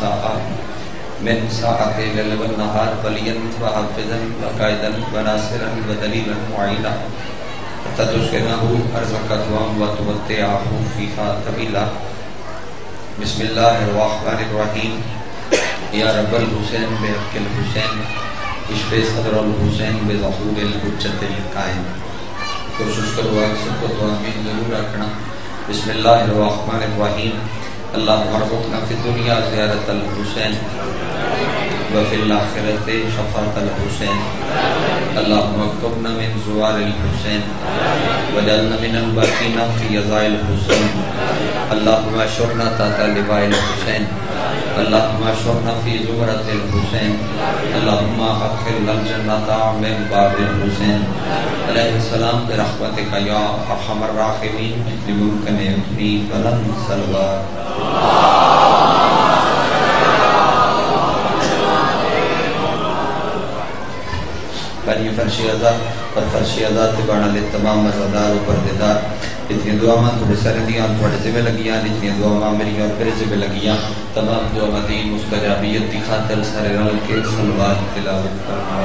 ساعة من ساعة الليل والنهار وليا وحافظا وقائدا وناصرا ودليلا معينا حتى تسكنه أرزقك وتمتعه فيها طويلا. بسم الله الرحمن الرحيم. يا رب الحسين بحق الحسين اشف صدر الحسين بظهور الحجة القائم. کوشش کرو آج سب کو تو آمین ضرور رکھنا. بسم اللہ الرحمن الرحیم. اللہم ارزقنا فی الدنیا زیارت الحسین وفی الاخرت شفاعت الحسین. اللہم اکتبنا من زوار الحسین وجعلنا من الباقین فی یضاء الحسین. اللہم اشرنا تحت لواء الحسین. اللہم اشرنا فی زمرۃ الحسین. اللہم ادخلنا الجنۃ من باب الحسین علیہ السلام برحمتک یا ارحم الراحمین. بملک ابنی بلند صلوات. بنی فرشی ازاد اور فرشی ازاد تبانا لے تمام مزادار و پردیدار جتنی دعا ماں تھوڑے سارے دیاں تھوڑے زبے لگیاں جتنی دعا ماں میری اور میرے زبے لگیاں تمام دعا مدین مستجابیت دی خاطر سارے رل کے صلوات تلاوت کرنا.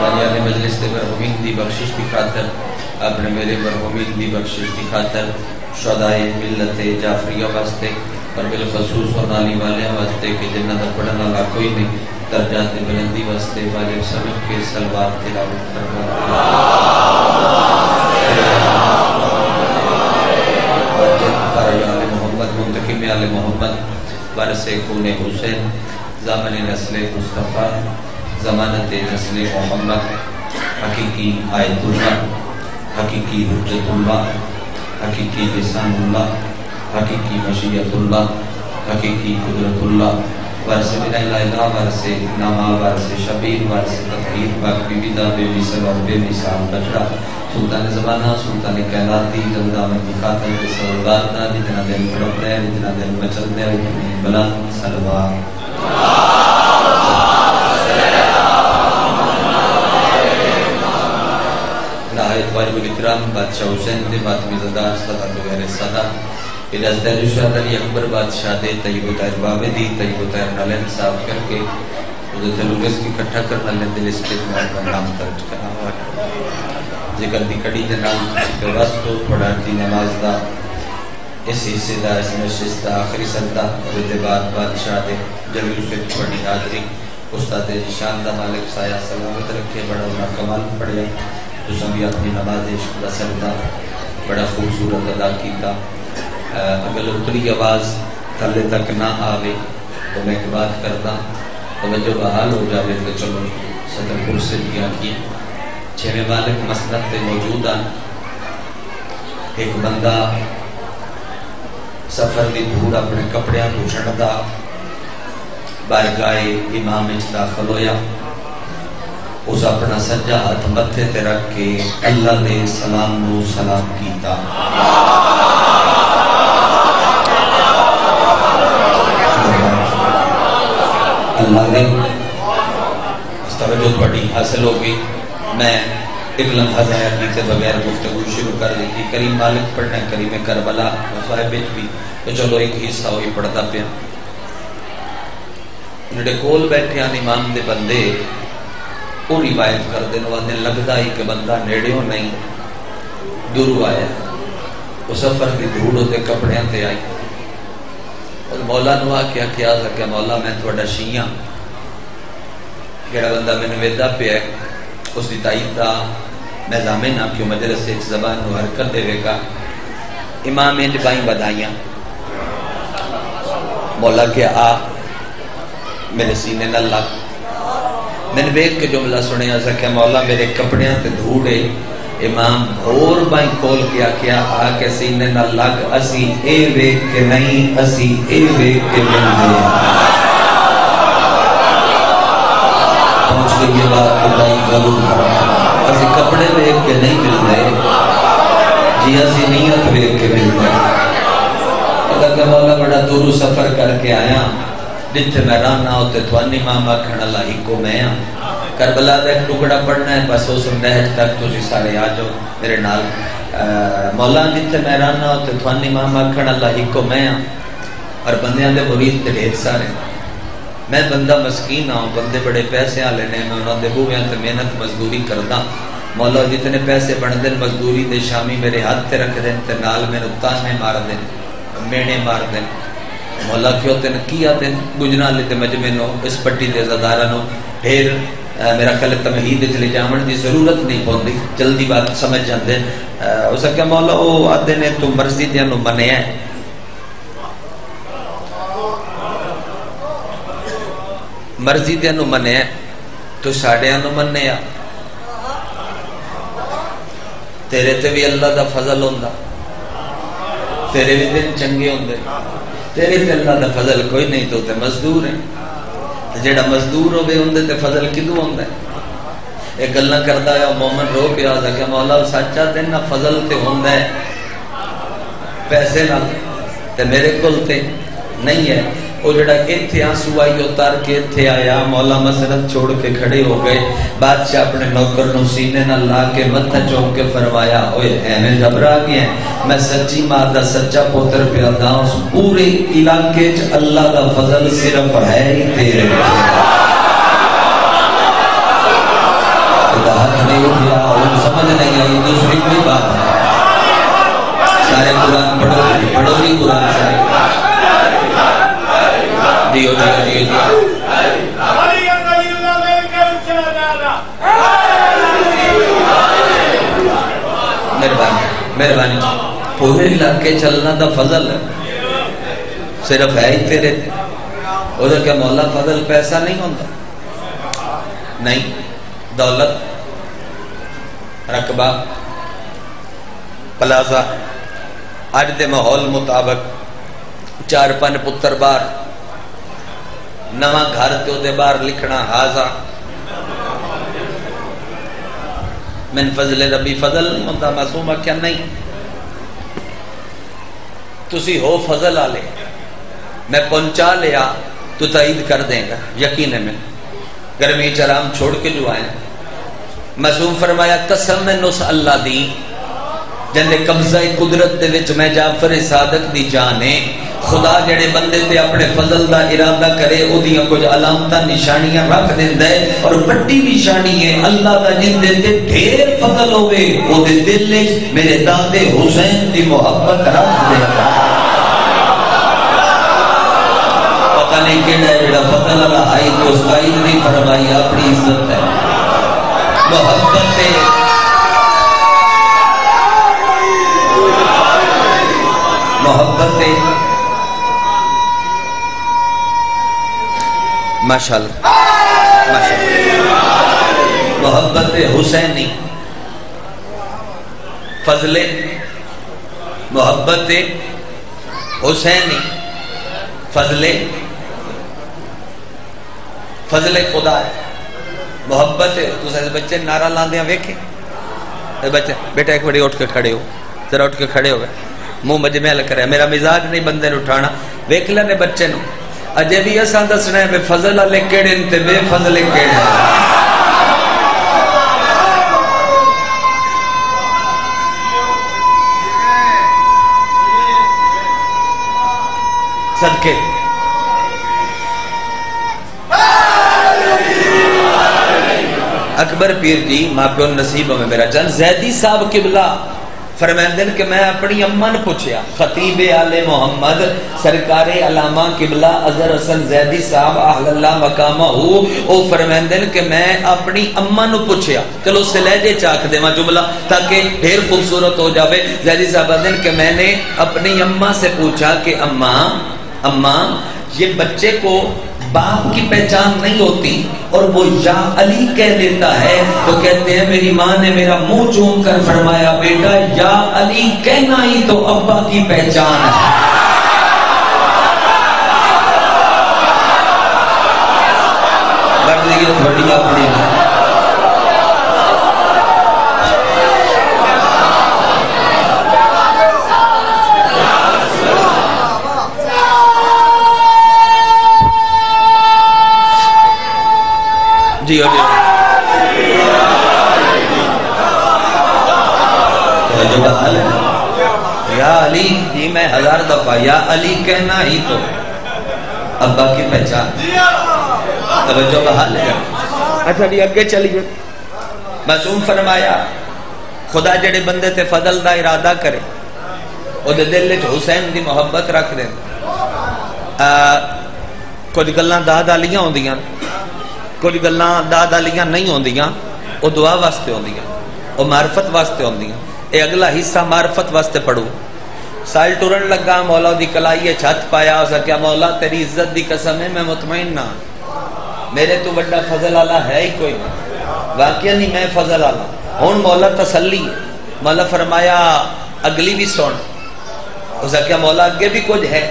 بنیان مجلس تے مرحومین دی بخشش دی خاطر اپنے میرے مرحومین دی بخشش دی خاطر شہدائے ملت جعفریہ واسطے اور بالخصوص سونالی والے واسطے کہ جنت پڑھنے والا کوئی نہیں درجات بلندی واسطے واجب سمجھ کے صلوات تلاوت کرنا. فرج آل محمد منتقم آل محمد وارث خون حسین ضامن نسل مصطفیٰ ضمانت نسل محمد حقیقی آیت اللہ حقیقی حجت اللہ حقیقی لسان اللہ حقیقی مشیت اللہ حقیقی قدرت اللہ وارث من الہ وارث نامہ وارث شبیر وارث تطہیر باقی بیدہ بے مثل اور بے مثال بجرہ سلطان زمانہ سلطان کائنات دی زندہ میں خاطر کے سوالات دا جتنا دل پڑھتے ہیں جتنا دل مچلتے ہیں اتنی بلند صلوات. نہایت واجب الاکرام بادشاہ حسین دے ماتمی زدار صدا بغیر صدا اجازت ہے شہد علی اکبر بادشاہ دے طیب و طاہر بابے دی طیب و طاہر نالین صاف کر کے حضرت لوگس کی کٹھا کرنا لیں دل استعمال کا نام درج کرنا ہوا ذکر دی کڑی دے نام کے واسطو پڑھا دی نماز دا اس حصے دا اس نشست دا آخری سردہ اور اتباد بادشاہ دے جلیل سے پڑھی حاضری استاد جشان دا مالک سایہ سلامت رکھے بڑا انہا کمال پڑھیا تو سبھی اپنی نماز عشق دا سردہ بڑا خوبصورت ادا کیتا. اگر اتری آواز تھلے تک نہ آوے تو میں ایک بات کرتا توجہ بحال ہو جاوے تو چلو صدر کرسی دیا کی چھویں مالک مسند تے موجود آن. ایک بندہ سفر دی دھوڑ اپنے کپڑیاں کو چھڑدا بارگاہ امام اچ داخل ہویا. اس اپنا سجا ہاتھ متھے تے رکھ کے اللہ دے سلام نو سلام کیتا. اللہ نے توجہ بڑی حاصل ہوگی. میں ایک لمحہ ظاہر کیتے بغیر گفتگو شروع کر دیتی. کریم مالک پڑھنا کریم کربلا مصائب بھی تو چلو ایک حصہ ہوئی پڑھتا پیا. نڈے کول بیٹھے آن امام دے بندے وہ روایت کر دینا وہاں لگتا ہی کہ بندہ نیڑیوں نہیں دورو آیا. وہ سفر کی دھوڑ ہوتے کپڑیاں تے آئی اور مولا نوا کیا کیا سکیا مولا میں تھوڑا شیعہ کیڑا بندہ میں نے ویدہ پہ ہے اس دی تائید دا میں زامن آپ کیوں مجلس سے ایک زبان کو حرکت دے وے گا. امام انج بائیں بدائیاں مولا کے آ میرے سینے نہ لگ. میں نے بیک کے جملہ سنے ایسا کہ مولا میرے کپڑیاں تے دھوڑے. امام اور بائیں کھول کیا آ کے سینے نہ لگ اسی اے بیک کے نہیں اسی اے بیک کے مل دے. پہنچ کے یہ بات بتائی ضرور اسی کپڑے بیک کے نہیں مل دے جی اسی نیت بیک کے مل دے. اگر کہ مولا بڑا دور سفر کر کے آیا جتھے میں رانا ہوتے توانی ماما کھڑا لاہی کو میں کربلا دا ایک ٹکڑا پڑھنا ہے بس اس نہج تک تسی سارے آ جاؤ میرے نال. مولا جتنے میں رہنا اتنے تھوانی امام آکھن اللہ ہی کو میں ہاں اور بندیاں دے مرید تے ڈھیر سارے میں بندہ مسکین ہوں بندے بڑے پیسے والے نے میں انہوں دے بوہیاں تے محنت مزدوری کردا مولا جتنے پیسے بن دین مزدوری دے شامی میرے ہاتھ تے رکھ دین تے نال میرے تانے مار دین مینے مار دین مولا کیوں تین کیا تین گجنا لیتے مجمع نو اس پٹی دے زدارہ نو ڈھیر میرا خیال تمہید چلے جامن دی ضرورت نہیں پوندی جلدی بات سمجھ جاندے اسا کیا مولا او آدھے نے تو مرضی دیاں نو منے ہے مرضی دیاں نو منے ہے تو ساڑیاں نو منے ہے تیرے تے بھی اللہ دا فضل ہوندہ تیرے بھی دن چنگے ہوندے تیرے تے اللہ دا فضل کوئی نہیں تو تے مزدور ہیں جیڑا مزدور ہو بے ہوندے تے فضل کدو ہوندے ایک گلنا کردہ ہے مومن رو پیا دا کہ مولا سچا دینا فضل تے ہوندے پیسے نہ تے میرے کل تے نہیں ہے وہ جڑا اتھے آنسو آئی اتار کے اتھے آیا مولا مسرت چھوڑ کے کھڑے ہو گئے بادشاہ اپنے نوکر نو سینے نہ لا کے متھا چوک کے فرمایا اوے ایمیں گھبرا گئے میں سچی ماں دا سچا پوتر پیادا اس پورے علاقے چ اللہ دا فضل صرف ہے ہی تیرے خدا حق نہیں اٹھیا ان سمجھ نہیں آئی دوسری کوئی بات ہے سارے قرآن پڑھو گی قرآن سارے دیو دیو دیو مہربانی پورے علاقے چلنا دا فضل ہے صرف ہے ہی تیرے تھے ادھر کیا مولا فضل پیسہ نہیں ہوتا نہیں دولت رقبہ پلازہ آج دے ماحول مطابق 4-5 پتر بار نواں گھر تے دے بار لکھنا ہازا من فضل ربی فضل مندہ معصومہ کیا نہیں تسی ہو فضل آلے میں پہنچا لیا تو تائید کر دیں گا یقین ہے میں گرمی چرام چھوڑ کے جو آئیں معصوم فرمایا قسم میں نس اللہ دی جندے قبضہ قدرت دے وچ میں جعفر صادق دی جانے خدا جڑے بندے تے اپنے فضل دا ارادہ کرے او دیاں کچھ علامتاں نشانیاں رکھ دیندا ہے اور بڑی نشانی ہے اللہ دا جن دے تے ڈھیر فضل ہوے او دے دل وچ میرے دادے حسین دی محبت رکھ دیندا پتہ نہیں کیڑا ہے جڑا فضل اللہ آئی تو اس آئی نہیں فرمائی اپنی عزت ہے محبت ہے محبت ہے ماشاءاللہ محبت حسینی فضل محبت حسینی فضل خدا ہے محبت تو سے بچے نعرہ لاندیاں ویکھیں بچے بیٹا ایک بڑی اٹھ کے کھڑے ہو ذرا اٹھ کے کھڑے ہو گئے منہ مجمع کرے میرا مزاج نہیں بندے نے اٹھانا ویکھ لینے بچے نو اجے بھی ایسا دسنا ہے بے فضل والے کیڑے تے بے فضل کیڑے صدقے اکبر پیر جی ماں پیو نصیب میں میرا جان زیدی صاحب قبلہ فرمائندن کہ میں اپنی اماں نے پوچھیا خطیب آل محمد سرکار علامہ قبلہ اظہر حسن زیدی صاحب اہل اللہ مقامہ ہو او فرمائندن کہ میں اپنی اماں نے پوچھیا چلو سلیجے چاک دے ماں جملہ تاکہ ڈھیر خوبصورت ہو جاوے زیدی صاحب دن کہ میں نے اپنی اماں سے پوچھا کہ اماں یہ بچے کو باپ کی پہچان نہیں ہوتی اور وہ یا علی کہہ دیتا ہے تو کہتے ہیں میری ماں نے میرا منہ چوم کر فرمایا بیٹا یا علی کہنا ہی تو ابا کی پہچان ہے لڑ لیے تھوڑی اپنی جی توجہ بحال ہے؟ یا علی جی میں 1000 دفعہ یا علی کہنا ہی تو ابا کی پہچان. توجہ بحال ہے؟ اچھا جی اگے چلیے. معصوم فرمایا خدا جڑے بندے تے فضل دا ارادہ کرے او دے دل وچ حسین دی محبت رکھ دے. کچھ گلاں داد والیاں ہوندیاں کچھ گلاں داد والیاں نہیں ہوندیاں. او دعا واسطے ہوندیاں او معرفت واسطے ہوندیاں. اے اگلا حصہ معرفت واسطے پڑھو. سائل ٹرن لگا مولا دی کلائی چھت پایا اسا کیا مولا تیری عزت دی قسم ہے میں مطمئن نہ میرے تو بڑا فضل والا ہے ہی کوئی نہیں. واقعہ نہیں میں فضل والا ہوں. مولا تسلی ہے. مولا فرمایا اگلی بھی سن. اسا کیا مولا اگے بھی کچھ ہے؟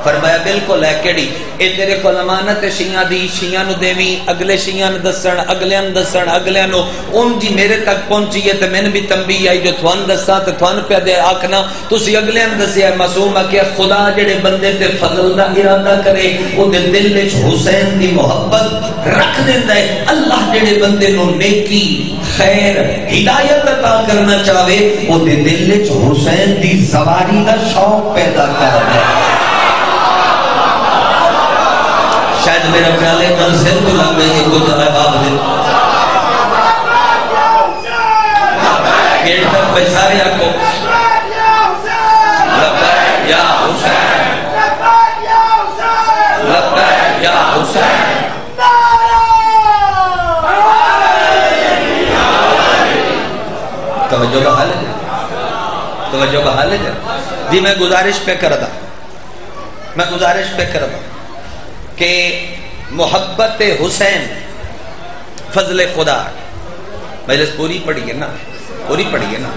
فرمایا بالکل ہے. کیڑی؟ اے تیرے کو امانت شیعہ دی شیعہ نو دیویں اگلے شیعہ نو دسن اگلیاں نو دسن اگلیاں نو اون جی میرے تک پہنچی ہے تے میں بھی تنبیہ آئی جو تھوان دساں تے تھوان پہ دے آکھنا تسی اگلیاں نو دسیا. معصوم کہ خدا جڑے بندے تے فضل دا ارادہ کرے او دے دل وچ حسین دی محبت رکھ دیندا ہے. اللہ جڑے بندے نو نیکی خیر ہدایت عطا کرنا چاہے او دے دل وچ حسین دی سواری دا شوق پیدا کردا ہے. شاید میرا خیال ہے کل سے تو لگ گئی ہے کچھ جواب دے گیٹ تک پہ سارے آکو لبیک یا حسین لبیک یا حسین. توجہ بحال ہے توجہ بحال ہے جی. میں گزارش پہ کردہ کہ محبت حسین فضل خدا. مجلس پوری پڑھیے نا پوری پڑھیے نا.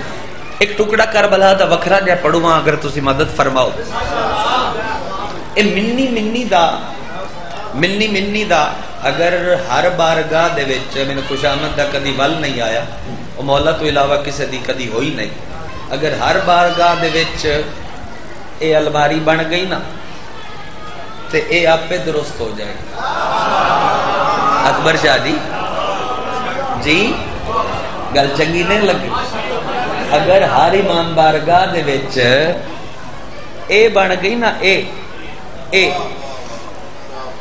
ایک ٹکڑا کربلا دا وکھرا جا پڑھواں اگر تسی مدد فرماؤ. اے منی دا اگر ہر بارگاہ دے وچ میں خوشامد دا کدی ول نہیں آیا او مولا تو علاوہ کسی دی کدی ہوئی نہیں. اگر ہر بارگاہ دے وچ اے الماری بن گئی نا تے اے آپ پہ درست ہو جائے گا. اکبر شاہ جی گل چنگی نہیں لگی. اگر ہر امام بارگاہ دے وچ اے بن گئی نا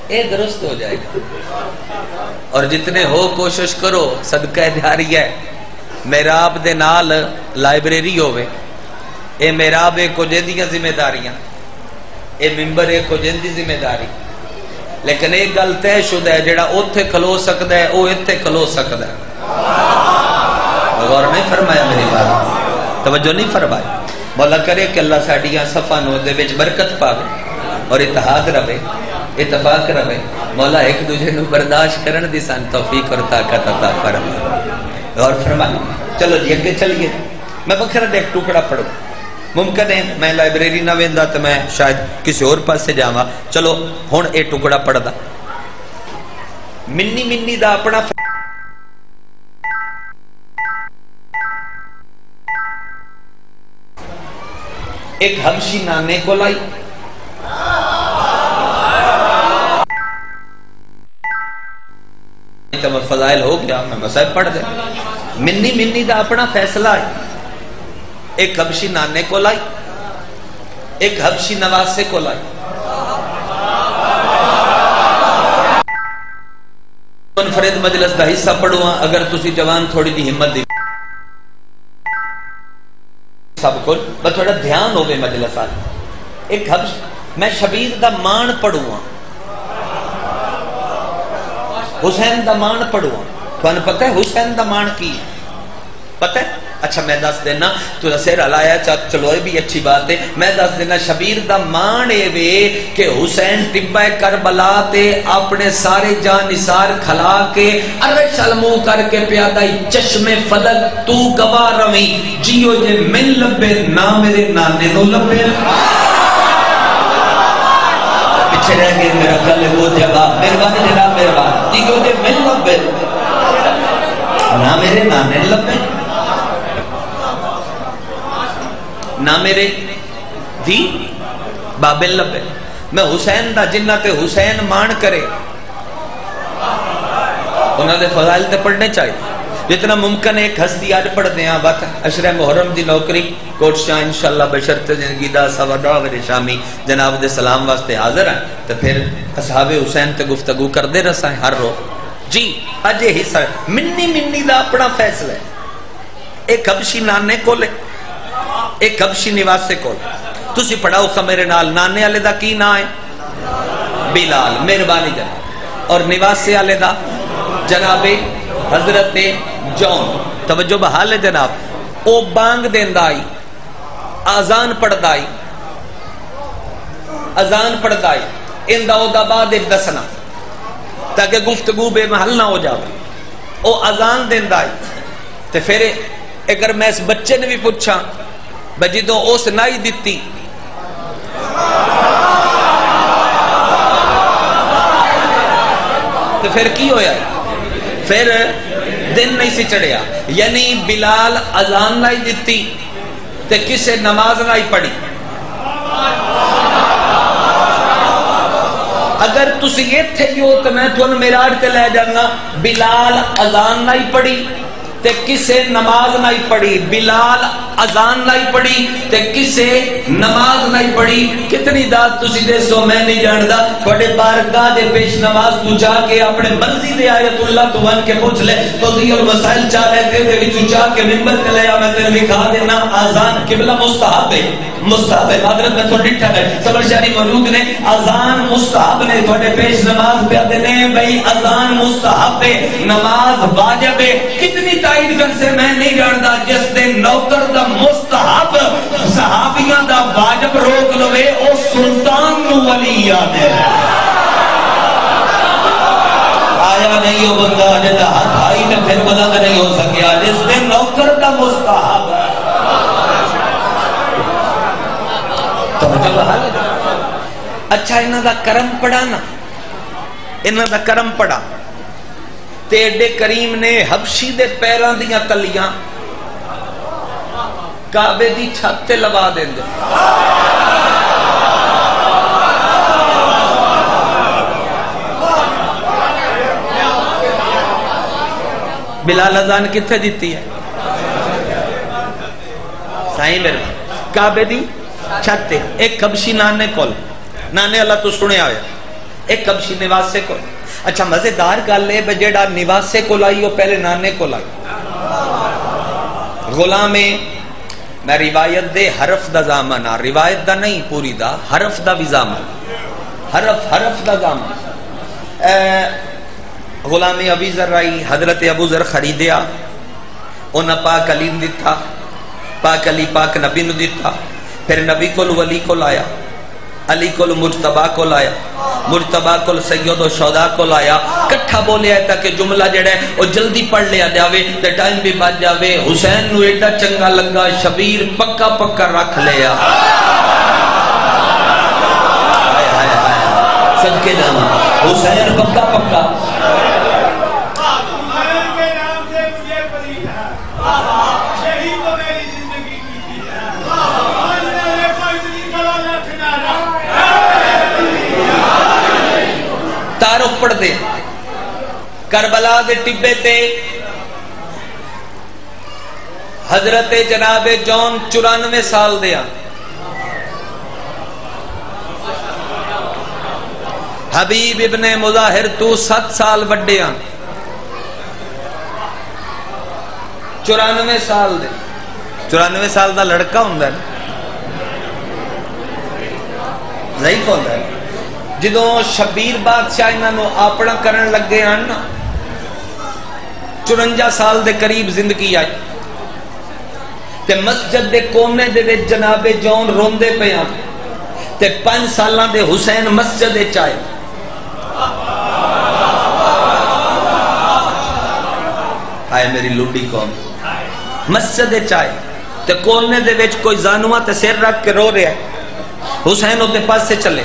اے درست ہو جائے گا. اور جتنے ہو کوشش کرو صدقہ جاریہ ہے. محراب دے نال لائبریری ہوئے اے محراب ایک کو جیندیاں ذمہ داریاں اے ممبر ایک کو جیندی ذمہ داری. لیکن ایک گل طے شدہ ہے جڑا اوتھے کھلو سکدا ہے او ایتھے کھلو سکدا ہے. غور نہیں فرمایا میری بات توجہ نہیں فرمائی. مولا کرے کہ اللہ ساڈیاں صفاں نو دے وچ برکت پاوے اور اتحاد رہے اتفاق رہے. مولا ایک دوسرے نو برداشت کرن دی سان توفیق اور طاقت عطا فرمائے. غور فرمائے. چلو جی اگے چلیے. میں بکھرا ایک ٹکڑا پڑھوں. ممکن ہے میں لائبریری نہ ویندا تو میں شاید کسی اور پاس سے جاواں. چلو ہن اے ٹکڑا پڑھدا. منی دا اپنا ایک حبشی نانے کو لائی فضائل ہو گیا میں مسائب پڑھ دے. منی دا اپنا فیصلہ ہے. ایک حبشی نانے کو لائی ایک حبشی نواسے کو لائی. منفرد مجلس دا حصہ پڑھواں اگر تسی جوان تھوڑی دی ہمت دی سب کو بس تھوڑا دھیان ہوگے مجلس آج. ایک حبش میں شبیر دا مان پڑھواں حسین دا مان پڑھواں. تو انہیں پتہ ہے حسین دا مان کی پتہ ہے؟ اچھا میں دس دینا تو سیر علایا چلو بھی اچھی بات ہے. میں دس دینا شبیر دا مان اے وے کہ حسین ٹبہ کربلا تے اپنے سارے جان نثار کھلا کے عرش المو کر کے پیادائی چشم فلک تو گواہ رویں جیو جے من لبے نہ میرے نانے نو لبے. پیچھے رہ گئے میرا کل وہ جواب مہربانی جناب مہربانی جیو جے من لبے نہ میرے نانے لبے نہ میرے دی بابل لبے. میں حسین دا جنہ تے حسین مان کرے انہاں دے فضائل تے پڑھنے چاہیے. جتنا ممکن ایک ہستی آج پڑھ دیں بات اشرہ محرم دی نوکری کوٹ شاہ انشاءاللہ بشرط زندگی دا سوا 9 بجے شامی جناب دے سلام واسطے حاضر ہیں تو پھر اصحاب حسین تے گفتگو کر دے رسا ہے ہر رو جی اج یہ حصہ منی منی دا اپنا فیصلہ ہے. ایک حبشی نانے کو لے ایک حبشی نواسے کو لے تسی پڑھاؤ سا میرے نال نانے والے دا کی نا ہے بلال مہربانی جناب اور نواسے والے دا جناب حضرت جون توجہ بحال ہے جناب او بانگ دیندا آئی آزان پڑھدا آئی اذان پڑھدا آئی ان دا او دا بعد دسنا تاکہ گفتگو بے محل نہ ہو جاوے او اذان دیندا آئی تے پھر اگر میں اس بچے نے بھی پوچھا بجی تو اس نائی دیتی تو پھر کی ہویا ہے پھر دن نہیں سی چڑھیا یعنی بلال اذان نہیں دیتی تے کسے نماز نہیں پڑھی. اگر تسی یہ تھے ہو تو میں تھوڑا میراج تے لے جانا بلال اذان نہیں پڑھی تے کسے نماز نہیں پڑھی بلال اذان نہیں پڑھی تے کسے نماز نہیں پڑھی. کتنی داد تسی دے سو میں نہیں جاندا بڑے بارگاہ دے پیش نماز تو جا کے اپنے مرضی دے آیت اللہ تو بن کے پوچھ لے قضیہ المسائل چاہ رہے تھے بھی تو جا کے منبر تے لیا میں تیرے لکھا دینا اذان قبلہ مستحب ہے مستحب ہے حضرت میں تو ڈٹھا ہے صبر شاری مولود نے اذان مستحب نے تھوڑے پیش نماز پہ دینے بھئی اذان مستحب ہے نماز واجب ہے. کتنی تائید کر سے میں نہیں جاندا جس دے نوکر دا مستحب صحابیاں دا واجب روک لوے او سلطان نو ولی یاد ہے. آیا نہیں ہو بندہ جدا ہاتھ آئی نے پھر بلند نہیں ہو سکیا جس دے نوکر دا مستحب اچھا انہاں دا کرم پڑھا نا انہاں دا کرم پڑھا تے ایڈے کریم نے حبشی دے پیران دیاں تلیاں کعبے دی چھت تے لوا دیں دے بلال اذان کتھے دیتی ہے سائیں میرے کعبے دی چھت تے ایک حبشی نانے کول نانے اللہ تو سنے آیا ایک حبشی نواسے کول. اچھا مزیدار گل ہے بجیڑا نواسے کو لائی ہو پہلے نانے کو لائی غلام میں روایت دے حرف دا زامن روایت دا نہیں پوری دا حرف دا بھی زامن حرف دا زامن غلام ابی ذر رائی حضرت ابو ذر خریدیا انہا پاک علی دیتا پاک علی پاک نبی نو دیتا پھر نبی کو ولی کو لایا علی کو مجتبہ کو لایا مجتبہ کو سید و شہداء کو لایا کٹھا بولے آئے تاکہ جملہ جڑا ہے وہ جلدی پڑھ لیا جاوے تے ٹائم بھی بچ جاوے. حسین نو ایڈا چنگا لگا شبیر پکا پکا رکھ لیا سب کے جانا حسین پکا پکا تعارف پڑھ دے کربلا دے ٹبے تے حضرت جناب جون 94 سال دیا حبیب ابن مظاہر تو 7 سال وڈیا 94 سال دے 94 سال دا لڑکا ہوندہ ہے ضعیف ہوندہ ہے. جدوں شبیر بادشاہ انہوں اپنا کرن لگے ہیں 54 سال دے قریب زندگی آئی تے مسجد دے کونے دے جناب جون روندے پہ آن تے 5 سالاں دے حسین مسجد چائے آئے میری لوڈی کون مسجد چائے تے کونے دے وچ کوئی زانواں تے سر رکھ کے رو رہا ہے. حسین ہوتے پاس سے چلے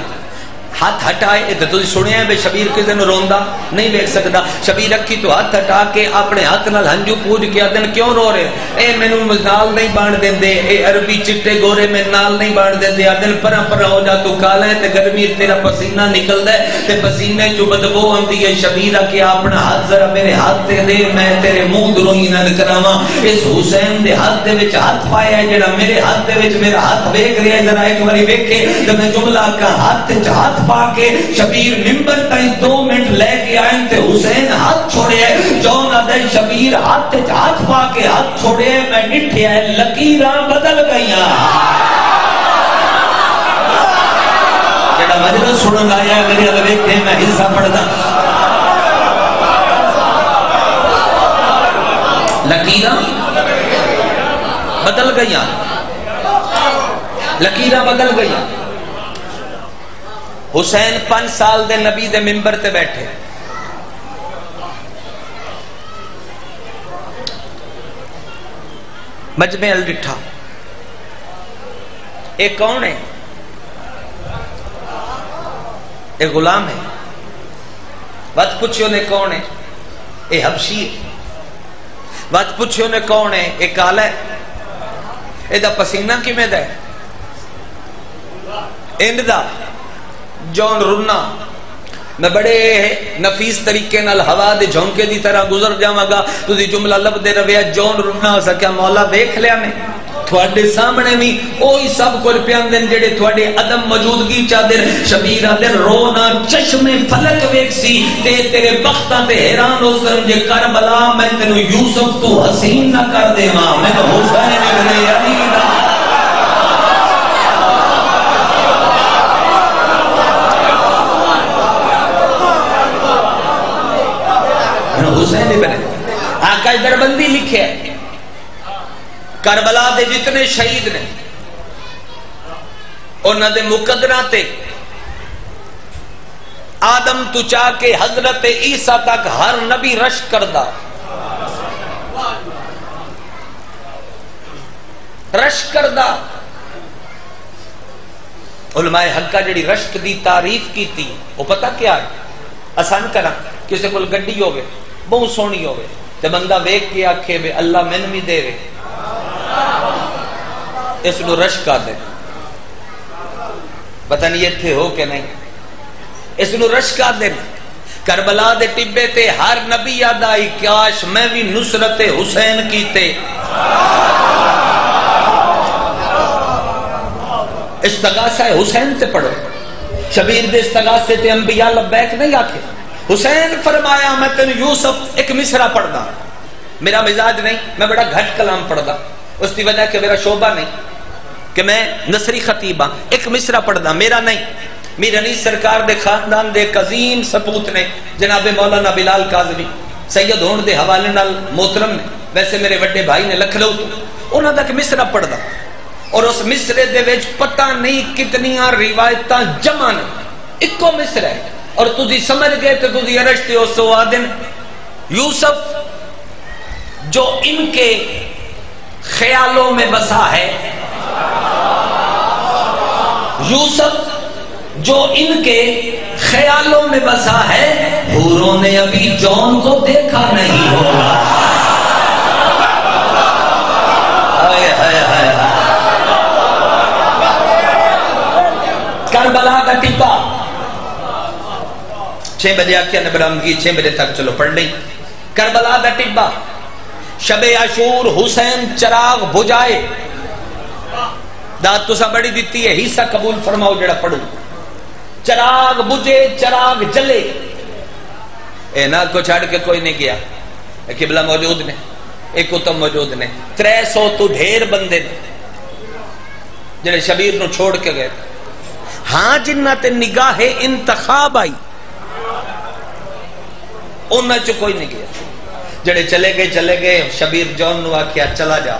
ہاتھ ہٹائے تو تسی سنیا ہے بے شبیر کسی نے روندا نہیں ویکھ سکدا. شبیر اکھی تو ہاتھ ہٹا کے اپنے ہاتھ نال ہنجو پوج کے آدن کیوں رو رہے اے مینوں نال نہیں بان دیندے, اے عربی چٹے گورے میں نال نہیں بان دیندے. آدن پرا پرا ہو جا تو کالا ہے تے گرمی تیرا پسینہ نکلدا ہے تے پسینے چوں بدبو آندی ہے. شبیر کہ اپنا ہاتھ ذرا میرے ہاتھ تے دے میں تیرے منہ دروئی نہ کراواں. اس حسین دے ہاتھ دے وچ ہاتھ پایا ہے جڑا میرے ہاتھ دے وچ میرا ہاتھ ویکھ رہا ہے. ذرا ایک باری ویکھے تے میں جملہ کا ہاتھ تے ہاتھ پا کے شبیر ممبر تائیں 2 منٹ لے کے آئے تے حسین ہاتھ چھوڑے جون آدھے شبیر ہاتھ تے ہاتھ پا کے ہاتھ چھوڑے میں نٹھیا ہے لکیراں بدل گئیاں. جڑا مجلس سنن آیا ہے میرے ال ویکھے میں حصہ پڑھدا لکیراں بدل گئیاں, لکیراں بدل گئیاں. حسین 5 سال دے نبی دے منبر تے بیٹھے, مجمع ال ڈٹھا اے کون ہے؟ اے غلام ہے. بات پوچھو نے کون ہے؟ اے حبشی ہے. بات پوچھو نے کون ہے؟ اے کالا ہے. اے دا پسینہ کیویں دا ہے؟ اینڈ دا جون رنا. میں بڑے نفیس طریقے نال ہوا دے جھونکے دی طرح گزر جاواں گا تسی جملہ لب دے رویا جون رنا ہو سکیا مولا ویکھ لیا میں تھوڑے سامنے بھی اوہی سب کو پیان دن جڑے تھوڑے عدم موجودگی چاہ دن. شبیرہ دن رونا چشم فلک ویک سی تے تیرے بختہ تے حیران ہو سن جے کربلا میں تینو یوسف تو حسین نہ کر دے ماں میں تو حسین ابن علی دا حسین ابن آقا دربندی لکھے کربلا دے جتنے شہید نے انہاں دے مقدرہ تے آدم تو چاہ کے حضرت عیسیٰ تک ہر نبی رشک کردہ علماء حقہ جڑی رشک دی تعریف کی تھی وہ پتہ کیا ہے؟ آسان کرا کسی کو گڈی ہوگے بہت سونی ہوگے تے بندہ ویک کے آکھے بے اللہ میں بھی دے رہے اس نو رشک آ دے. پتہ نہیں یہ تھے ہو کہ نہیں, اس نو رشک آ دے. کربلا دے ٹبے تے ہر نبی یاد آئی کاش میں بھی نصرت حسین کیتے. استغاثہ حسین سے پڑھو. شبیر دے استغاثے تے انبیاء لبیک نہیں آکھے. حسین فرمایا میں تینو یوسف ایک مصرع پڑھدا, میرا مزاج نہیں, میں بڑا گھٹ کلام پڑھدا, اس کی وجہ کہ میرا شعبہ نہیں کہ میں نصری خطیبہ, ایک مصرع پڑھدا میرا نہیں. میرا نہیں سرکار دے خاندان دے عظیم سپوت نے جناب مولانا بلال کاظمی سید ہون دے حوالے نال محترم نے, ویسے میرے وڈے بھائی نے لکھنؤ تو انہاں دا ایک مصرع پڑھدا اور اس مصرے دے وچ پتہ نہیں کتنیاں روایتاں جمع نے, اکو مصرع ہے اور تجھے سمجھ گئے تو تجھے ارشتے ہو سو آدن یوسف جو ان کے خیالوں میں بسا ہے, یوسف جو ان کے خیالوں میں بسا ہے, حوروں نے ابھی جون کو دیکھا نہیں ہوگا. کربلا کا ٹپا 6 بجے آکھیا نے برامگی 6 بجے تک چلو پڑھ لیں. کربلا دا ٹبا شب عاشور حسین چراغ بجائے داد تو سا بڑی دیتی ہے حصہ قبول فرماؤ جڑا پڑھو. چراغ بجے چراغ جلے, اے نا کو چھاڑ کے کوئی نہیں گیا, قبلہ موجود نے, ایک کتب موجود نے, 300 تو ڈھیر بندے نے جڑے شبیر نو چھوڑ کے گئے. ہاں جنہ تے نگاہ انتخاب آئی انہاں چ کوئی نہیں گیا. جڑے چلے گئے شبیر جون نو آکھیا چلا جا.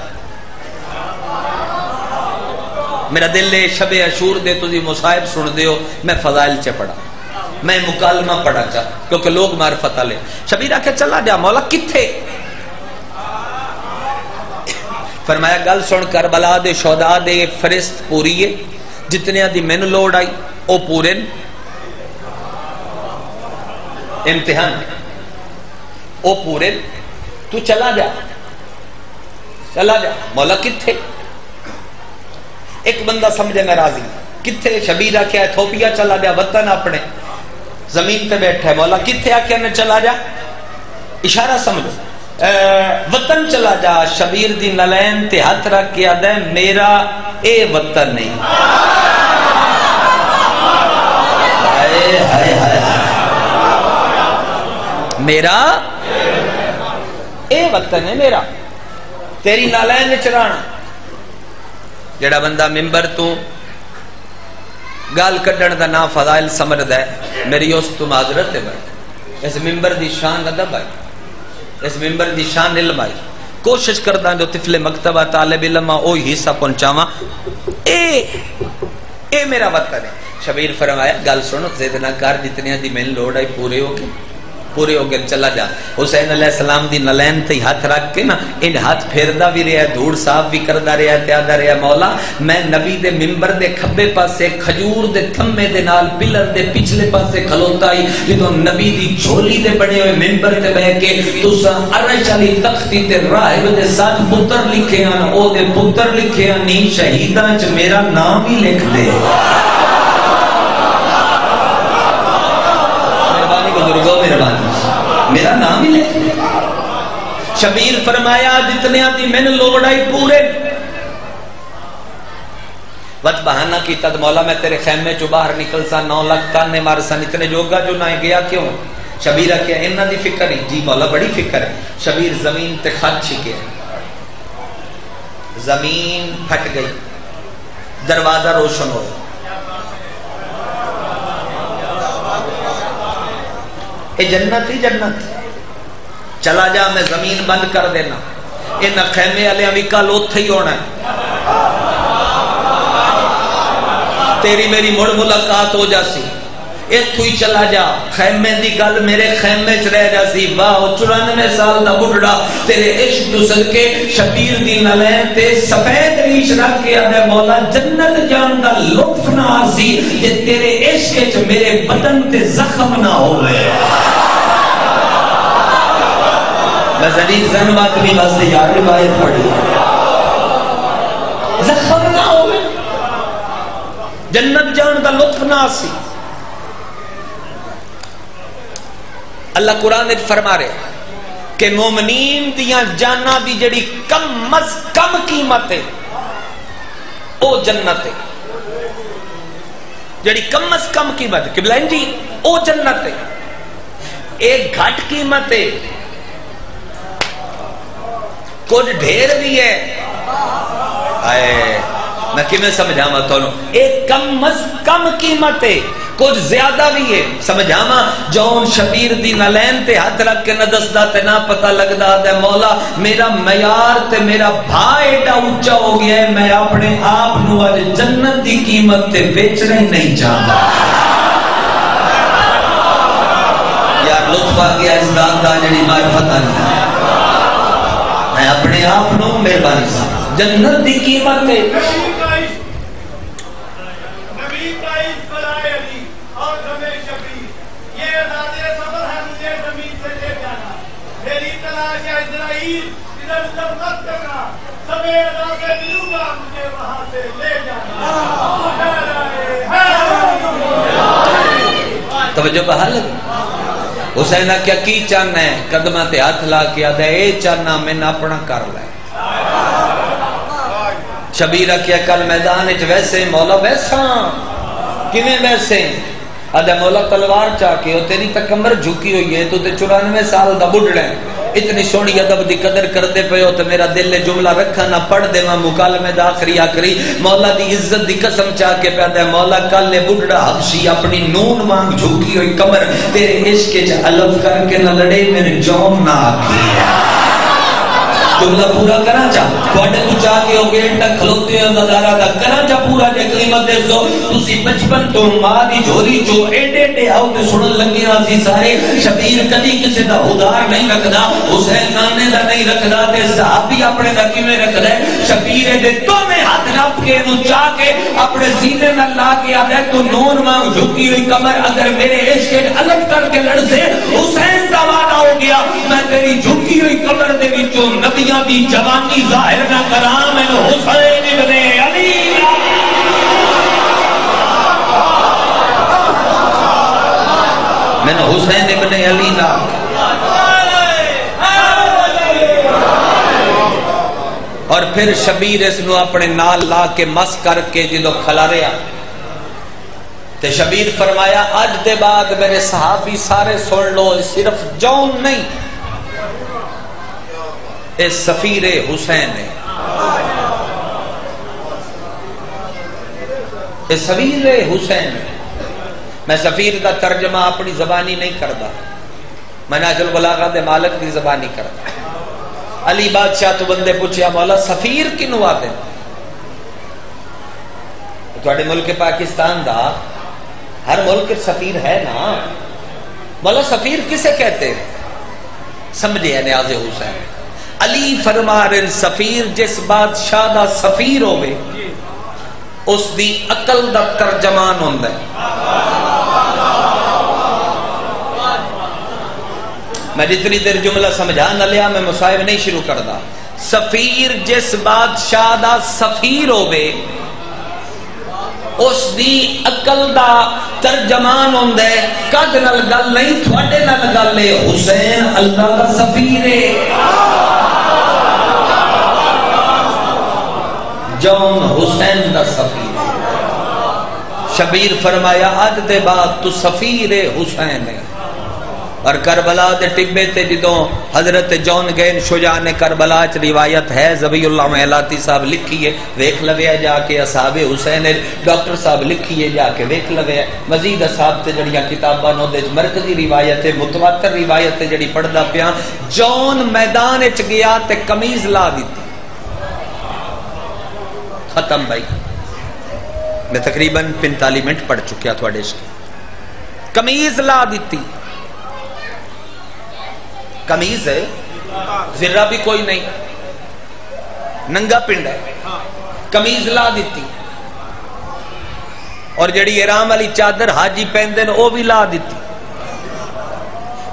میرا دل ہے شب عاشور دے تجھے مصائب سن دیو, میں فضائل چ پڑھا, میں مکالمہ پڑھا چاہ کیونکہ لوگ معرفت لے. شبیر آکھیا چلا جا. مولا کتھے؟ فرمایا گل سن, کربلا دے شہداء دے فرست پوری ہے, جتنے دی مینوں لوڑ آئی او پورے, امتحان او پورے تو چلا جا مولا کتھے؟ ایک بندہ سمجھے میں راضی کتھے؟ شبیر آکھیا ایتھوپیا چلا جا، وطن اپنے زمین پہ بیٹھا ہے. مولا کتھے آکھیا میں چلا جا؟ اشارہ سمجھو، وطن چلا جا. شبیر دی نلین تے ہاتھ رکھ کے آدھا ہے میرا اے وطن نہیں. میرا اے وطن ہے میرا، تیری نالین چرانا. جڑا بندہ ممبر تو گال کڈن دا نا فضائل سمجھدا ہے، میری اس تو معذرت ہے بھائی. اس ممبر دی شان ادب ہے، اس ممبر دی شان علم آئی. کوشش کردہ جو طفل مکتبہ طالب علم او حصہ پہنچاواں. اے میرا وطن ہے. شبیر فرمایا گل سنو، زید نہ کر، جتنی دی میں لوڑ آئی پورے ہو گئے چلا جا. حسین علیہ السلام دی نلین تے ہاتھ رکھ کے نا ان ہاتھ پھیردا بھی رہا، دھوڑ صاف بھی کردا رہا، تے آدا رہا مولا میں نبی دے ممبر دے کھبے پاسے کھجور دے تھمے دے نال پلر دے پچھلے پاسے کھلوتا ہی جدوں نبی دی جھولی دے بنے ہوئے ممبر تے بیٹھ کے تساں عرش علی تختی تے راہب دے ساتھ پتر لکھے ہن، او دے پتر لکھے ہن، نہیں شہیداں چ میرا نام ہی لکھ دے. میرا نام ہی لکھ دے. شبیر فرمایا جتنے دی میں نے لوڑ آئی پورے. وقت بہانہ کی تد مولا میں تیرے خیمے چو باہر نکل سا 9 لاکھ تانے مار سا اتنے جوگا جو نہ گیا کیوں؟ شبیر کیا انہاں دی فکر نہیں؟ جی مولا بڑی فکر ہے. شبیر زمین تے خط چھکے، زمین پھٹ گئی، دروازہ روشن ہو. اے جنت ہی جنت. چلا جا میں زمین بند کر دینا. ان خیمے والے بھی کل اوتھے ہی ہونا ہے، تیری میری مڑ ملاقات ہو جاسی. ایتھوں ہی چلا جا، خیمے دی گل میرے خیمے چ رہ جاسی. واہ 94 سال دا بڈھڑا تیرے عشق تو صدقے شبیر دی نلین تے سفید ریش رکھ کے آدھے مولا جنت جان دا لطف نہ آسی جے تیرے عشق چ میرے بدن تے زخم نہ ہوئے. میں زنی زن بات بھی واسطے یار روایت پڑھی زخم نہ ہوئے، جنت جان دا لطف نہ آسی. اللہ قرآن نے فرما رہے کہ مومنین دیاں جانا دی جڑی کم از کم قیمت ہے او جنت ہے. جڑی کم از کم قیمت ہے قبلین جی او جنت ہے. ایک گھٹ قیمت ہے، کچھ ڈھیر بھی ہے. میں کیوں سمجھاواں تانوں؟ ایک کم از کم قیمت ہے، کچھ زیادہ بھی ہے. سمجھاواں جون شبیر دی نلین تے ہاتھ رکھ کے نہ دسدا تے نہ پتہ لگدا تے مولا میرا معیار تے میرا بھا ایڈا اونچا ہو گیا ہے میں اپنے آپ نو اج جنت دی قیمت تے بیچنا ہی نہیں چاہتا. یار لطف آ گیا اس ذات دا جڑی معرفت نہیں. میں اپنے آپ نو مہربانی سے جنت دی قیمت ہے. توجہ بحال لگی. حسینہ کیا کی چاہنا ہے؟ قدمہ تے ہاتھ لا کے آدھا اے چاہنا میں نہ اپنا کر لائے. شبیرہ کیا کل میدان ویسے مولا ویسا کیویں ویسے؟ آدھا مولا تلوار چاہ کے تیری تا کمر جھکی ہوئی ہے تو تے 94 سال دا بڈھڑا ہے، اتنی سونی ادب دی قدر کرتے پے ہو تو میرا دل جملہ رکھا نہ پڑھ دے ماں مکالمے دا آخری مولا دی عزت دی قسم چاہ کے پیدا ہے. مولا کل بڈھڑا حبشی اپنی نون مانگ جھکی ہوئی کمر تیرے عشق چ الف کر کے نہ لڑے میرے جوم نہ آکھی. جملہ پورا کرا چا تھوڑے تو چاہ کے ہو گیٹ تک کھلوتے ہیں نظارہ دا کرا چا پورا جے قیمت دے سو تسی بچپن تو ماں دی جھولی چو ایڈے ایڈے آؤ تے سنن لگے آسی سارے شبیر کدی کسی دا ادار نہیں رکھدا حسین نانے دا نہیں رکھدا تے صحابی اپنے دا کیویں رکھدا ہے شبیر دے تو میں ہاتھ رکھ کے نو چاہ کے اپنے سینے نہ لا کے آدھے تو نون مانگ جھکی ہوئی کمر اگر میرے عشق الگ کر کے لڑ سے حسین کا وعدہ ہو گیا میں تیری جھکی ہوئی کمر دے وچوں نبیاں دی جوانی ظاہر نہ کراں میں حسین ابن علی میں حسین ابن علی نا اور پھر شبیر اس نو اپنے نال لا کے مس کر کے جدو کھلا رہا تے شبیر فرمایا اج دے بعد میرے صحابی سارے سن لو صرف جون نہیں اے سفیر حسین ہے اے سفیر حسین ہے میں سفیر دا ترجمہ اپنی زبانی نہیں کردا میں نہج البلاغہ دے مالک دی زبانی کردا علی بادشاہ تو بندے پوچھیا مولا سفیر کنوں آتے تھوڑے ملک پاکستان دا ہر ملک سفیر ہے نا مولا سفیر کسے کہتے ہیں سمجھے ہے نیاز حسین علی فرما رہے سفیر جس بادشاہ دا سفیر ہوئے اس دی عقل دا ترجمان ہوندا ہے میں جتنی دیر جملہ سمجھا نہ لیا میں مصائب نہیں شروع کردا سفیر جس بادشاہ دا سفیر ہوئے اس دی عقل دا ترجمان ہوندا ہے کد نال گل نہیں تھوڑے نال گل ہے حسین اللہ دا سفیر ہے جون حسین دا سفیر ہے شبیر فرمایا اج دے بعد تو سفیر حسین ہے اور کربلا دے ٹبے تے جدوں حضرت جون گین شجاع نے کربلا چ روایت ہے ذبی اللہ محلاتی صاحب لکھیے ویکھ لویا جا کے اصحاب حسین ڈاکٹر صاحب لکھیے جا کے ویکھ لویا مزید اصحاب تے جڑیاں کتاباں نو دے مرکزی روایت ہے متواتر روایت ہے جڑی پڑھدا پیا جون میدان وچ گیا تے قمیض لا دتی ختم بھائی میں تقریباً 45 منٹ پڑھ چکیا تھوڑے اس کی قمیض لا دیتی قمیض ہے ذرہ بھی کوئی نہیں ننگا پنڈ ہے قمیض لا دیتی اور جڑی احرام والی چادر حاجی پہندے نے وہ بھی لا دیتی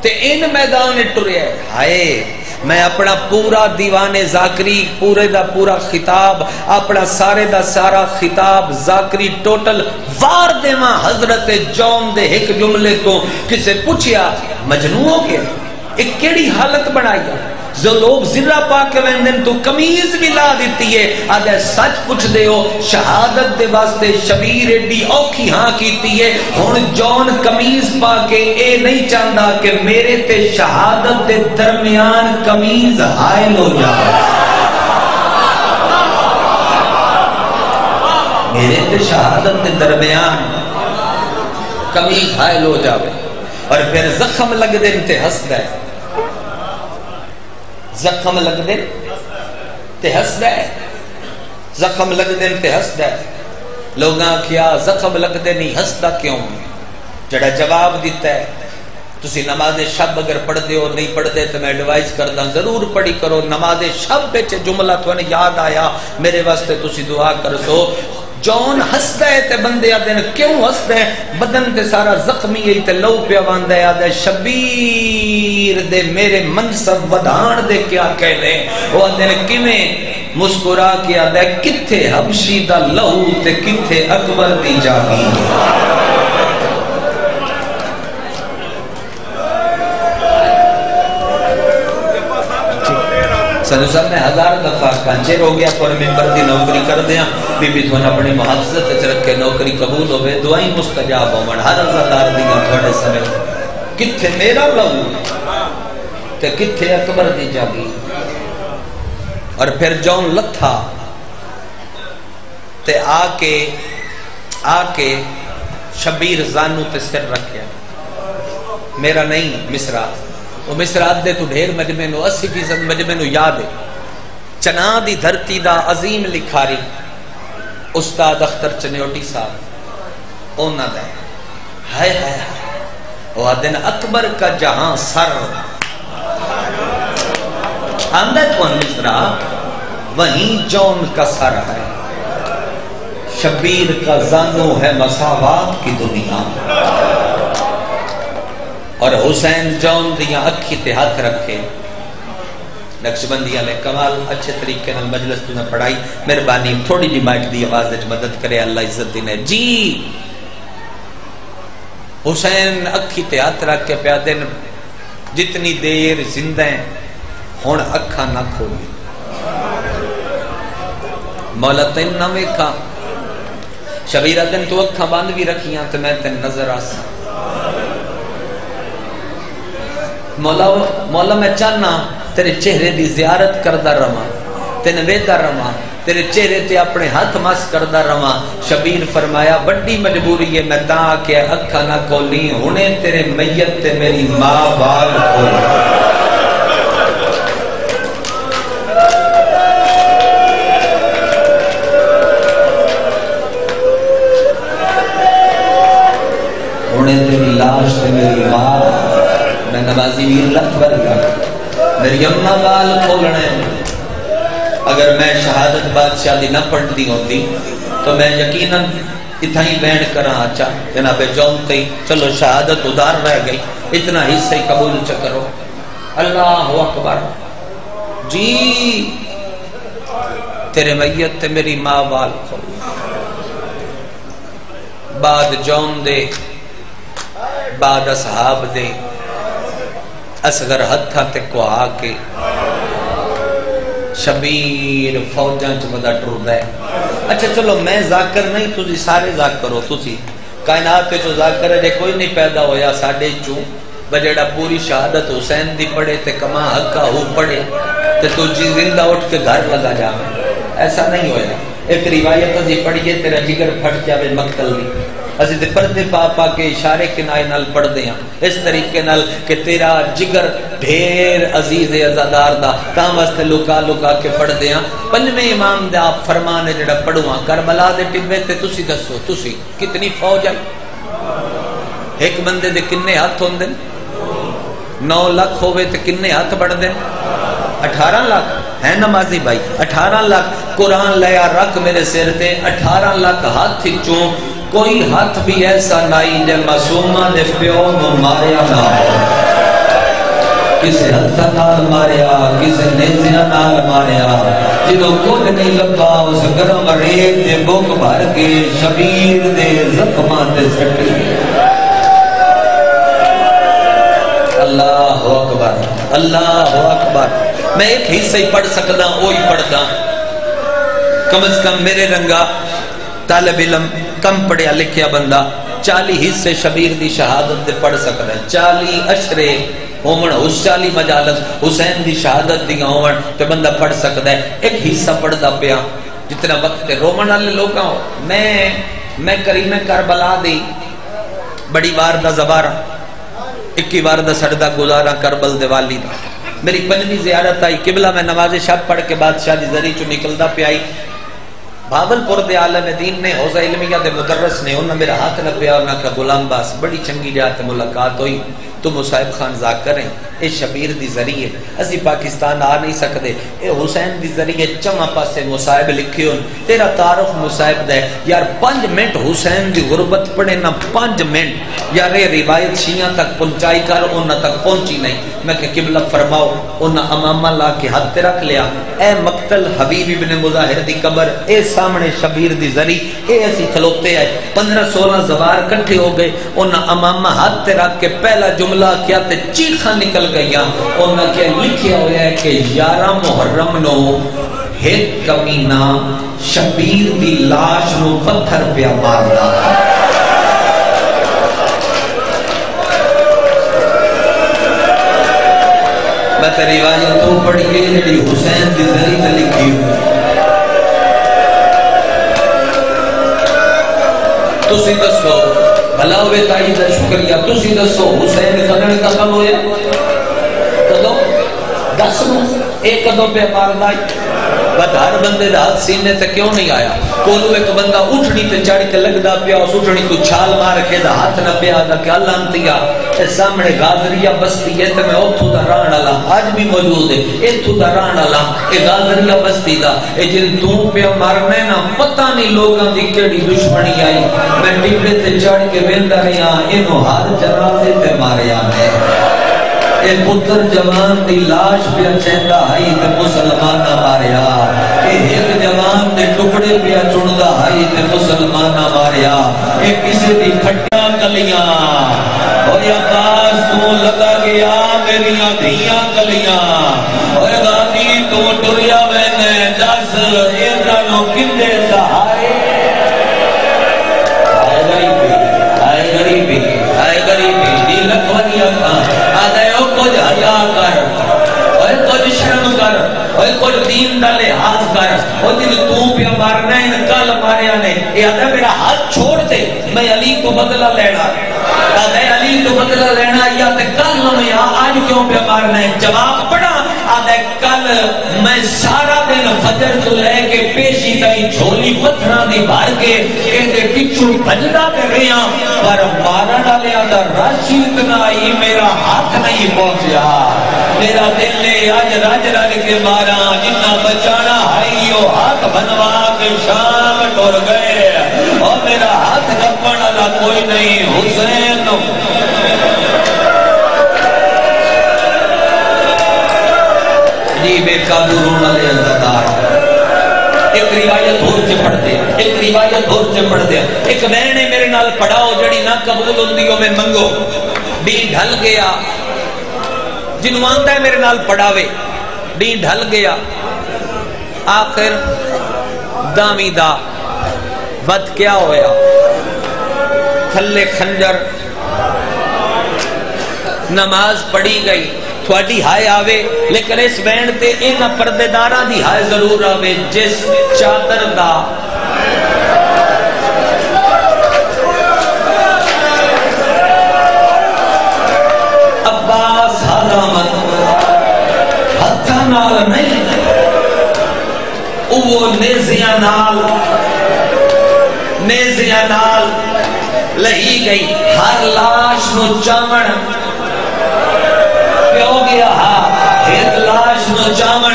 تے ان میدان ٹریا ہے ہائے میں اپنا پورا دیوان ذاکری پورے دا پورا خطاب اپنا سارے دا سارا خطاب ذاکری ٹوٹل وار دیواں حضرت جون دے ایک جملے تو کسے پوچھیا مجنون ہو گیا ایک کیڑی حالت بنائی ہے جو لوگ ذرہ پا کے ویندن تو قمیض بھی لا دیتی ہے آدھے سچ پوچھ دے ہو شہادت دے واسطے شبیر ایڈی اوکھی ہاں کیتی ہے ہن جون قمیض پا کے اے نہیں چاہتا کہ میرے تے شہادت دے درمیان قمیض حائل ہو جائے میرے تے شہادت دے درمیان قمیض حائل ہو جائے اور پھر زخم لگ دے تے ہسدا ہے زخم لگ دے تے ہسدا ہے زخم لگ دے تے ہسدا ہے لوگاں کیا زخم لگ دے نہیں ہسدا کیوں جڑا جواب دیتا ہے تسی نماز شب اگر پڑھ دے اور نہیں پڑھ دے تو میں ایڈوائز کردا ضرور پڑھی کرو نماز شب وچ جملہ تھوڑے یاد آیا میرے واسطے تسی دعا کرسو جون ہسدا ہے تے بندے آدھے کیوں ہسدا ہے بدن تے سارا زخمی ہے تے لو پیا واندا ہے آدھے شبیر دے میرے منصب ودھان دے کیا کہنے وہ آدھے کیویں مسکرا کے آدھے کتھے حبشی دا لہو تے کتھے اکبر دی جاگی سنو صاحب میں 1000 دفعہ کانچر ہو گیا اور ممبر دی نوکری کر دیا بی بی تھوڑا اپنی محافظت رکھ کے نوکری قبول ہوئے دعائیں مستجاب ہومن ہر عزادار دیاں تھوڑے سمے کتھے میرا لہو تے کتھے اکبر دی جاگی اور پھر جون لتھا تے آ کے شبیر زانو تے سر رکھیا میرا نہیں مصرع وہ مصرعات دے تو ڈھیر مجمع نو 80% مجمع نو یاد ہے چنا دی دھرتی دا عظیم لکھاری استاد اختر چنیوٹی صاحب اونا دا ہائے ہائے وہ دن اکبر کا جہاں سر آندہ کون مصرا وہیں جون کا سر ہے شبیر کا زانو ہے مساوات کی دنیا اور حسین جون دیا اکھی تے ہاتھ رکھے نقشبندی علیہ کمال اچھے طریقے نال مجلس تو نے پڑھائی مہربانی تھوڑی جی مائک دی آواز وچ مدد کرے اللہ عزت دینے جی حسین اکھی تے ہاتھ رکھ کے پیا دن جتنی دیر زندہ ہیں ہون اکھا نہ کھولی مولا تین نہ ویکھا شبیرہ دن تو اکھا باندھ بھی رکھیاں تو میں تین نظر آسا مولا میں چاہنا تیرے چہرے دی زیارت کردہ رہا تین ویدہ رہا تیرے چہرے تے اپنے ہاتھ مس کردہ رہا شبیر فرمایا بڑی مجبوری ہے میں تاں کہ اکھا نہ کھولی ہونے تیرے میت تے میری ماں بال کھولی تیری لاش تے میری ماں میں نمازی ویر لکھ بر گیا میری اممہ بال کھولنے اگر میں شہادت بادشاہ دی نہ پڑھ دی ہوتی تو میں یقیناً اتنا ہی بینڈ کرا آچا جناب جون تے چلو شہادت ادار رہ گئی اتنا حصہ ہی قبول چکرو اللہ اکبر جی تیرے میت تے میری ماں بال کھول بعد جون دے بعد اصحاب دے اصغر ہتھا تے کو آکے شبیر فوجاں چمدہ ٹر دے اچھا چلو میں ذاکر نہیں تجھی سارے ذاکر ہو تجھی کائنات کے جو ذاکر ہے کوئی نہیں پیدا ہویا ساڑھے چوں بجڑا پوری شہادت حسین دی پڑھے تے کما حقا ہو پڑھے تے تجھی زندہ اٹھ کے گھر لگا جاوے ایسا نہیں ہویا ایک روایت جی پڑھئے تیرا جگر پھٹ جاوے مقتل بھی اسی تے پردے پا کے اشارے کے نال پڑھ دیا اس طریقے نال کہ تیرا جگر ڈھیر عزیز ازادار دا تاں واسطے لکا لکا کے پڑھ دیا پنجویں امام دا فرمان ہے جڑا پڑھواں کربلا دے ٹبے تے تسی دسو تسی کتنی فوج آئی ایک بندے دے کنے ہاتھ ہوندے 9 لاکھ ہوئے تے کنے ہاتھ بڑھ دے 18 لاکھ ہے نمازی بھائی 18 لاکھ قرآن لیا رکھ میرے سر تے 18 لاکھ ہاتھ ہی چوں کوئی ہاتھ بھی ایسا نہیں جے معصومہ دے پیو نو ماریا نہ ہو کسے ہتھا نال ماریا کسے نیزیاں نال ماریا جنہوں کچھ نہیں لبا اس گرم ریت دے بوک بھر کے شبیر دے زخمان دے سٹی اللہ اکبر اللہ اکبر میں ایک حصہ ہی پڑھ سکتا وہی پڑھتا کم از کم میرے رنگا طالب علم کم پڑھیا لکھیا بندہ 40 حصے شبیر دی شہادت دے پڑھ سکتا ہے 40 اشرے ہومن اس 40 مجالس حسین دی شہادت دی ہومن تو بندہ پڑھ سکتا ہے ایک حصہ پڑھتا پیا جتنا وقت رومن والے لوگ میں کریم کربلا دی بڑی وار دا زبارہ 21 وار دا سردہ گزارا کربل دیوالی دا میری 5ویں زیارت آئی قبلہ میں نماز شب پڑھ کے بادشاہ دی ذریع چو نکلدا پہ آئی بھاولپور دے عالم دین نے حوزہ علمیہ دے مدرس نے انہوں نے میرا ہاتھ نہ پیا اور نہ کہا غلام باس بڑی چنگی جات ملاقات ہوئی تو مصائب خان ذاکر ہیں اے شبیر دی ذریعے اسی پاکستان آ نہیں سکتے اے حسین دی ذریعے چمہ پاسے مصائب لکھی ہوں تیرا تعارف مصائب دے یار 5 منٹ حسین دی غربت پڑے نہ 5 منٹ یار اے روایت شیعہ تک پہنچائی کر انہاں تک پہنچی نہیں میں کہ قبلہ فرماؤ انہاں امامہ لا کے ہاتھ پہ رکھ لیا اے مقتل حبیب ابن مظاہر دی قبر اے سامنے شبیر دی ذریعے اے ایسی کھلوتے آئے 15-16 زوار کٹھے ہو گئے انہاں امامہ ہاتھ پہ رکھ کے پہلا جملہ کیا تے چیخاں نکل گئیاں انہاں کیا لکھیا ہویا ہے کہ 11 محرم نو ایک کمینہ شبیر دی لاش نو پتھر پیا مارنا میں تے روایت تو پڑھی گئی جڑی حسین دی ذریعے لکھی ہوئی تسی دسو بھلا ہوئے تائی دا شکریہ تسی دسو حسین قدر قتل ہوئے کدو 10 ایک کدوں پہ مارنا بس ہر بندے دا ہاتھ سینے تے کیوں نہیں آیا کولو ایک بندہ اٹھنی تے چڑھ کے لگدا پیا اس اٹھنی تو چھال مار کے دا ہاتھ نہ پیا دا کیا لانتیا اے سامنے غازریہ بستی ہے تے میں اوتھوں دا رہن والا اج بھی موجود ہے ایتھوں دا رہن والا اے غازریہ بستی دا اے جن تو پیا مرنے نا پتہ نہیں لوگاں دی کیڑی دشمنی آئی میں ٹیبلے تے چڑھ کے ویندا رہیا اینو ہر جنازے تے ماریا نے اے پتر جوان دی لاش پہ چیندا ہائی تے مسلمان نہ ماریا اے ایک جوان دے ٹکڑے پہ چڑدا ہائی تے مسلمان نہ ماریا اے کسی دی کھٹا گلیاں اور یا باز تو لگا گیا میریاں دھیاں گلیاں اور غازی تو ٹریا وینے دس اینا نو کندے سہارے آئے غریبی آئے غریبی آئے غریبی دی لکھوانیاں کھاں آدھے او کچھ حیا کر اور کچھ شرم کر اور کچھ دین دا لحاظ کر اور دل تو بھی مارنا ہے کل ماریا نے یہ آدھے میرا ہاتھ چھوڑ دے میں علی کو بدلہ لینا آدھے علی کو بدلہ لینا یا تے کل میں آج کیوں پہ مارنا ہے جواب پڑا آدھے کل میں سارا دن فجر تو لے کے پیشی تائی جھولی پتھرہ دی بھار کے کہتے پچھو بجدہ پہ رہیاں پر مارا ڈالے آدھا راشی اتنا ہی میرا ہاتھ نہیں پہنچیا میرا دل لے آج راج رال کے مارا جنہ بچانا ہائیو ہاتھ بنوا کے شام ٹور گئے اور میرا ہاتھ رپن اللہ کوئی نہیں حسین جی بے قابو رونا لے اندردار ایک روایت اور چپڑ دے ایک روایت اور چپڑ دے ایک بہنے میرے نال پڑھاؤ جڑی نہ قبول ہوندیوں میں منگو بھی ڈھل گیا جنہوں آندا ہے میرے نال پڑھاوے بھی ڈھل گیا آخر دامی دا بد کیا ہویا تھلے خنجر نماز پڑھی گئی تھوڑی ہائے آوے لیکن اس بینڈ تے اینا پردے دارہ دی ہائے ضرور آوے جس چادر دا عباس حضامت ہتھا نال نہیں وہ نیزیاں نال لہی گئی ہر لاش نو چامن پیو گیا ایک لاش نو چامن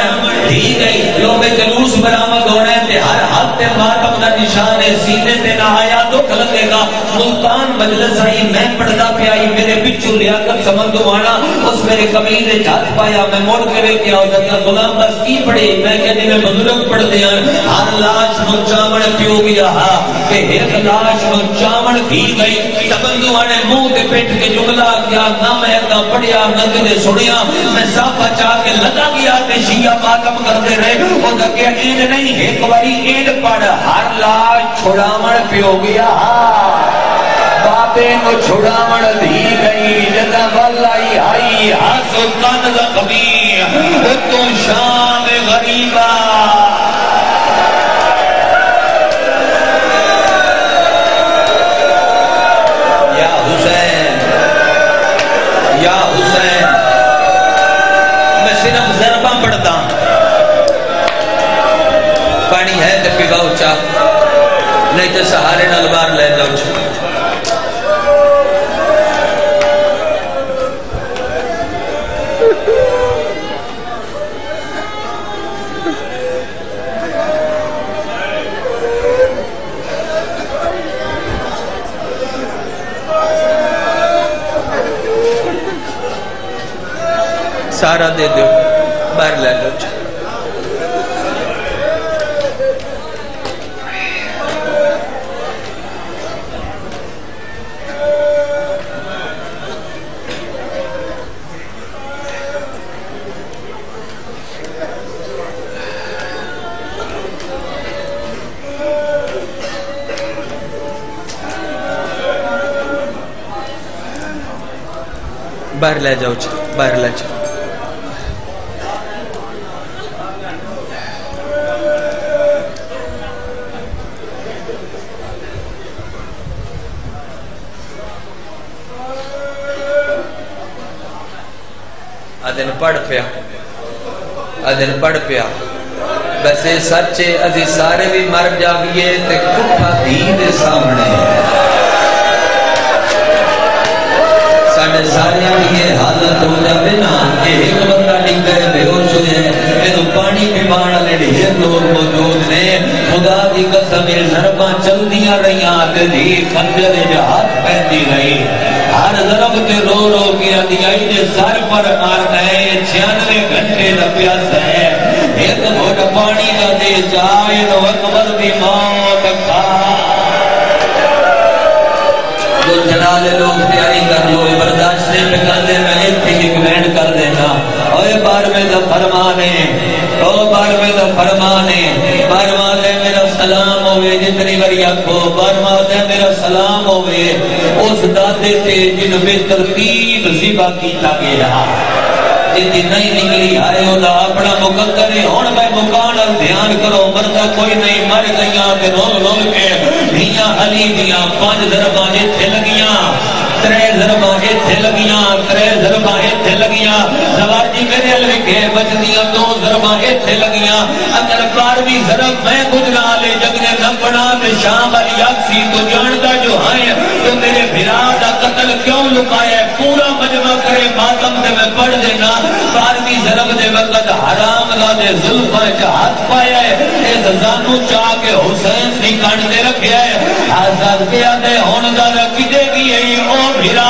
ڈھی گئی لوگ جلوس برآمد ہونے تے ہر حد تے ماتم دا نشان سینے تے نہ آیا دکھ لگے گا ملتان مجلس آئی میں پڑھدا پہ آئی میرے بچو لیاقت سمندو آنا اس میرے قبیل نے جات پایا میں موڑ کے رہے کیا ہوتا کہ غلام بس کی پڑھے میں کہنے میں بزرگ پڑھ دیا ہر لاش نو چامن پیو گیا کہ ایک لاش نو چامن ڈھی گئی سمندو آنے منہ تے پیٹ کے جملہ کیا نہ میں اگا پڑھیا نہ کدے سڑیا میں صافہ چاہ کے لگا گیا تے شیعہ ماتم کرتے رہے اور کہ اینڈ نہیں ایک باری اینڈ پڑھ ہر لاش چھوڑامن پیو گیا بابے کو چھوڑامن دی گئی جدا والائی آئی سلطان زخمی تو شام غریبہ یا حسین میں صرف ضربہ پڑھتا ہوں پانی ہے تے پیگاؤ چاہ نہیں تے سہارے نلبار لے جاؤ چاہ سارا دے دو باہر لے لو باہر لے جاؤ باہر لے جاؤ آدھے نے پڑھ پیا ادھر پڑھ پیا ویسے سچے ازی سارے بھی مر جاویے تے کٹھا دھی دے سامنے ساڑھے سارے یہ حالت ہو جاوے نا ایک بندہ نکلے بے ہوش ہوئے تو پانی پیوانا لے ڈھیر لوگ موجود نے خدا دی قسم ضرباں چل دیا رہیاں تے دی خنجر جہاد پہنی رہی ہر ضرب تے رو رو کے ادیائی دے سر پر مار گئے 96 گھنٹے دا پیاس ہے ایک گھٹ پانی کا دے جائے تو اکبر بھی موت کھا جو جنال لوگ تیاری کر لو برداشت سے پکر دے میں ایک گرینڈ کر دینا اوے بار میں دا فرمانے او بار میں دا فرمانے بار ماتے میرا سلام ہوئے جتنی بری آنکھو بار ماتے میرا سلام ہوئے اس دادے تے جن بے ترتیب زبا کیتا گیا جتی نہیں نکلی آئے ہونا اپنا مقدر ہے ہون میں مکان اور دھیان کرو مردہ کوئی نہیں مر گئیاں تے رول کے دھیاں علی دیاں 5 ضرباں جتھے لگیاں 3 ضرباں جتھے لگیاں 3 ضرباں جتھے لگیاں سوار جی میرے علوے کے بچ دیاں 2 ضرباں جتھے لگیاں اگر 12ویں ضرب میں گجرا لے جگنے نہ پڑا میں شام علی اکسی تو جانتا جو ہیں تو میرے بھرادہ قتل کیوں لکایا ہے پورا مجمع کرے ماتم دے میں پڑھ دینا 12ویں ضرب دے وقت حرام دے ظلفہ ہاتھ پایا ہے اس زانو چاہ کے حسین نہیں کانڈ دے رکھیا ہے آزاد کیا دے ہون دادا کی دے گی ہے او بھیرا